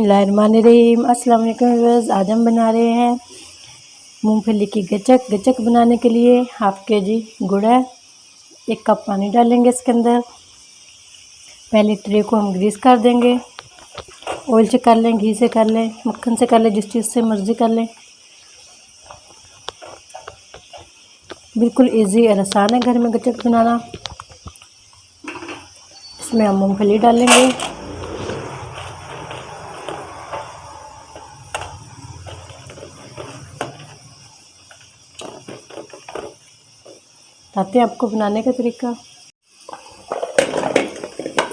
बिस्मिल्लाहिर्रहमानिर्रहीम। अस्सलाम वालेकुम व्यूअर्स। आज हम बना रहे हैं मूंगफली की गचक। गचक बनाने के लिए हाफ केजी गुड़ है, 1 कप पानी डालेंगे इसके अंदर। पहले ट्रे को हम ग्रीस कर देंगे। ऑयल से कर लें, घी से कर लें, मक्खन से कर लें, जिस चीज़ से मर्ज़ी कर लें। बिल्कुल इजी और आसान है घर में गचक बनाना। इसमें हम मूंगफली डालेंगे। बताते हैं आपको बनाने का तरीका।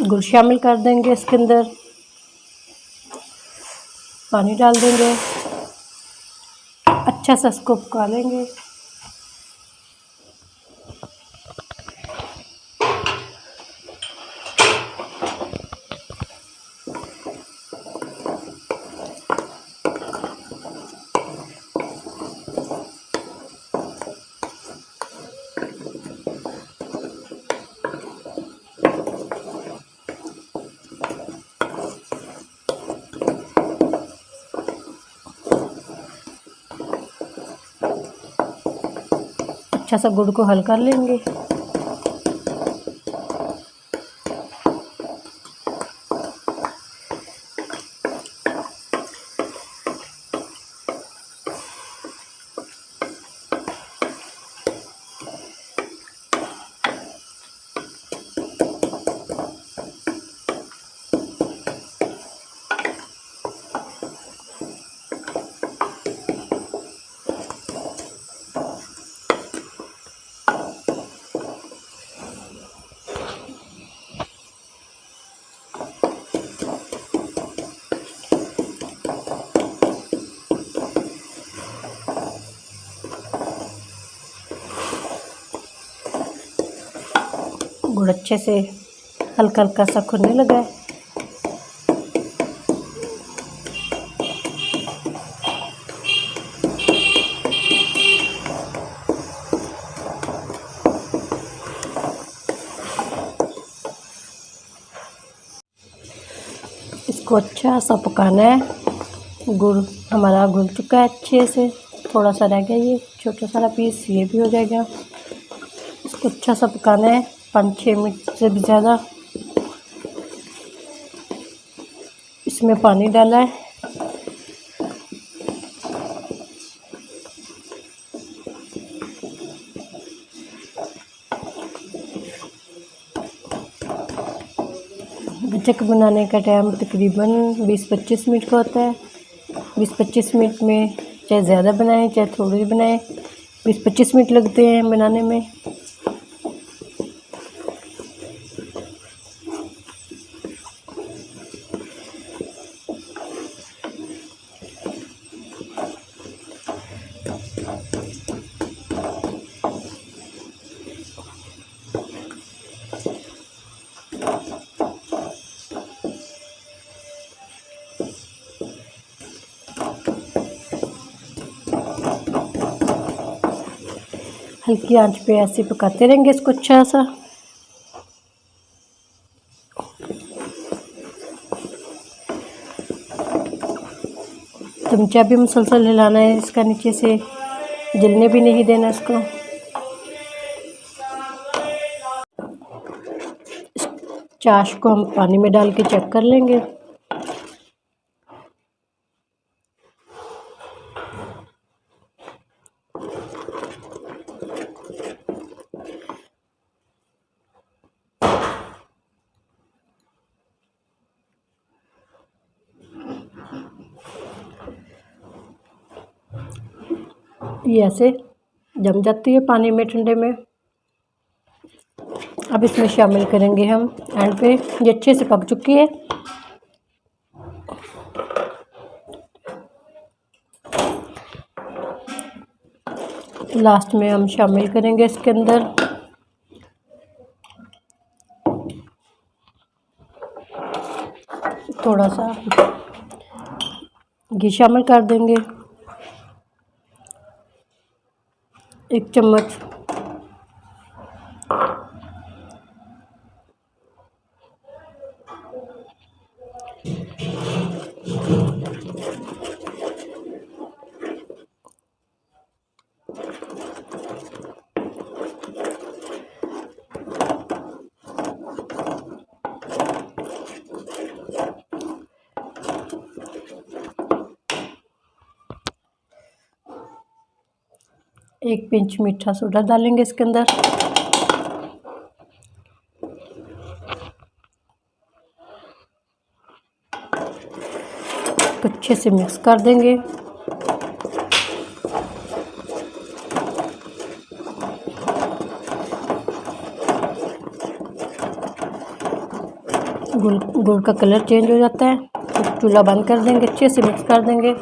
गुड़ शामिल कर देंगे इसके अंदर, पानी डाल देंगे, अच्छा सा इसको पका लेंगे। अच्छा सा गुड़ को हल कर लेंगे। गुड़ अच्छे से हल्का हल्का सा खुरने लगा है। इसको अच्छा सा पकाना है। गुड़ हमारा घुल चुका है अच्छे से, थोड़ा सा रह गया, ये छोटा सा पीस, ये भी हो जाएगा। इसको अच्छा सा पकाना है 5-6 मिनट से भी ज़्यादा। इसमें पानी डाला है। गचक बनाने का टाइम तकरीबन 20-25 मिनट का होता है। 20-25 मिनट में चाहे ज़्यादा बनाएं चाहे थोड़ी बनाएं, 20-25 मिनट लगते हैं बनाने में। हल्की आंच पे ऐसे पकाते रहेंगे इसको अच्छा सा। चमचा भी मुसलसल हिलाना है इसका, नीचे से जलने भी नहीं देना इसको। इस चाश को हम पानी में डाल के चेक कर लेंगे। ये ऐसे जम जाती है पानी में, ठंडे में। अब इसमें शामिल करेंगे हम एंड पे। ये अच्छे से पक चुकी है। लास्ट में हम शामिल करेंगे इसके अंदर थोड़ा सा घी शामिल कर देंगे, 1 चम्मच। 1 पिंच मीठा सोडा डालेंगे इसके अंदर। अच्छे से मिक्स कर देंगे। गुड़ का कलर चेंज हो जाता है तो चूल्हा बंद कर देंगे, अच्छे से मिक्स कर देंगे।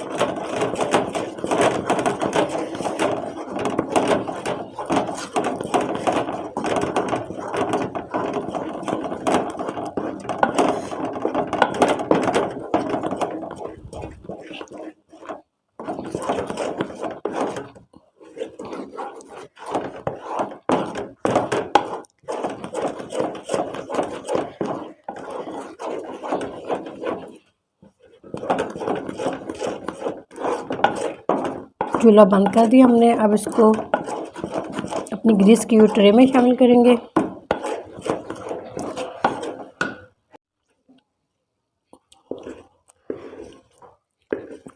चूल्हा बंद कर दिया हमने। अब इसको अपनी ग्रीस की हुई ट्रे में शामिल करेंगे।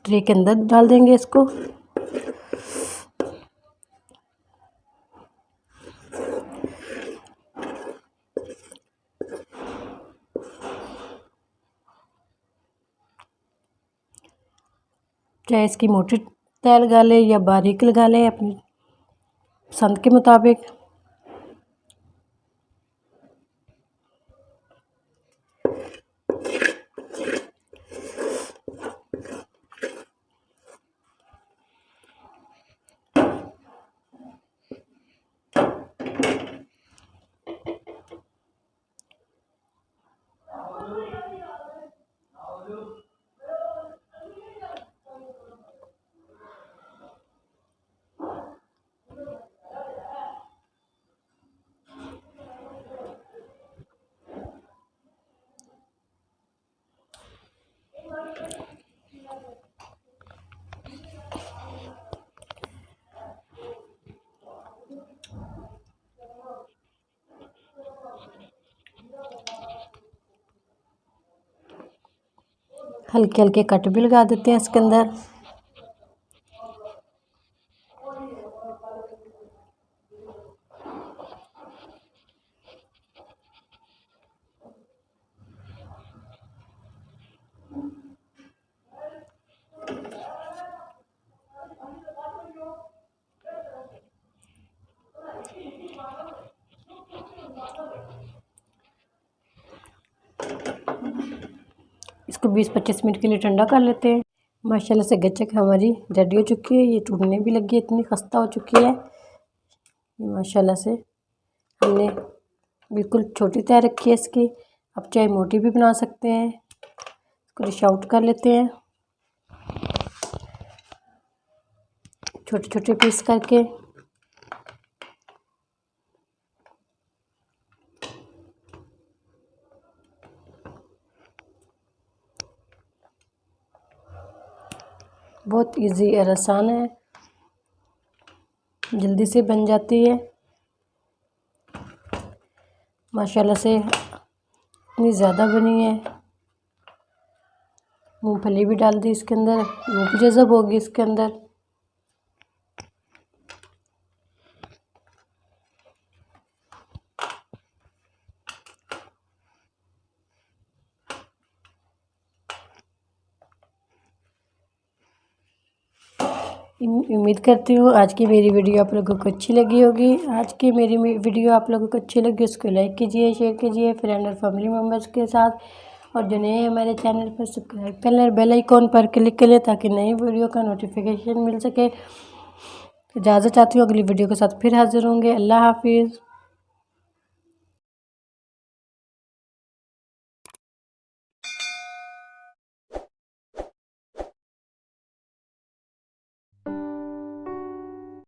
ट्रे के अंदर डाल देंगे इसको। चाहे इसकी मोटी तय लगा लें या बारीक लगा लें, अपनी पसंद के मुताबिक। हल्के हल्के कट भी लगा देते हैं इसके अंदर। इसको 20-25 मिनट के लिए ठंडा कर लेते हैं। माशाल्लाह से गच्चक हमारी रेडी हो चुकी है। ये टूटने भी लगी है, इतनी खस्ता हो चुकी है। माशाल्लाह से हमने बिल्कुल छोटी तय रखी है इसकी। आप चाहे मोटी भी बना सकते हैं। इसको डिश आउट कर लेते हैं छोटे छोटे पीस करके। बहुत इजी और आसान है, जल्दी से बन जाती है। माशाल्लाह से इतनी ज़्यादा बनी है। मूंगफली भी डाल दी इसके अंदर, वो भी जज़ब होगी इसके अंदर। उम्मीद करती हूँ आज की मेरी वीडियो आप लोगों को अच्छी लगी होगी। आज की मेरी वीडियो आप लोगों को अच्छी लगी उसको लाइक कीजिए, शेयर कीजिए फ्रेंड और फैमिली मेम्बर्स के साथ। और जो नए हमारे चैनल पर सब्सक्राइब कर लें, बेल आइकॉन पर क्लिक कर लें ताकि नई वीडियो का नोटिफिकेशन मिल सके। इजाज़त चाहती हूँ, अगली वीडियो के साथ फिर हाजिर होंगे। अल्लाह हाफिज़।